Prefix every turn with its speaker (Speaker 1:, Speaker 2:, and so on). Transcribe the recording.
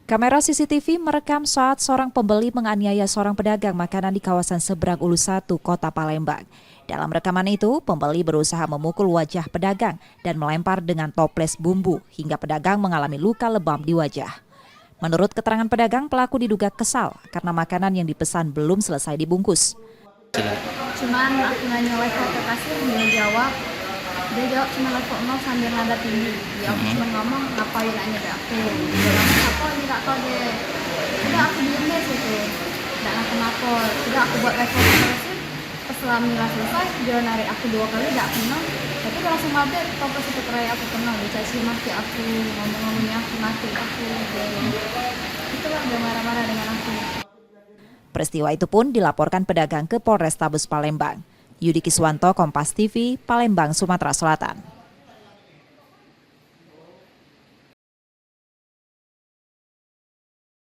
Speaker 1: Kamera CCTV merekam saat seorang pembeli menganiaya seorang pedagang makanan di kawasan Seberang Ulu 1, Kota Palembang. Dalam rekaman itu, pembeli berusaha memukul wajah pedagang dan melempar dengan toples bumbu hingga pedagang mengalami luka lebam di wajah. Menurut keterangan pedagang, pelaku diduga kesal karena makanan yang dipesan belum selesai dibungkus.
Speaker 2: Cuman aku nanya level ke kasir, dia jawab cuma level 0 sambil nada tinggi. Dia aku cuma ngomong, ngapain nanya ke aku? Dia ngomong, apa ini tak tahu deh. Udah aku diem deh situ, tidak ngapa-ngapa. Udah aku buat level ke kasir, setelah Mila selesai, dia narik aku 2 kali, tidak kenal. Tapi dia langsung mabek, toples itu keraya aku kenal. Dia caci maki aku, ngomong-ngomongnya aku mati aku. Itulah dia marah-marah dengan aku.
Speaker 1: Peristiwa itu pun dilaporkan pedagang ke Polrestabes Palembang. Yudi Kiswanto, Kompas TV, Palembang, Sumatera Selatan.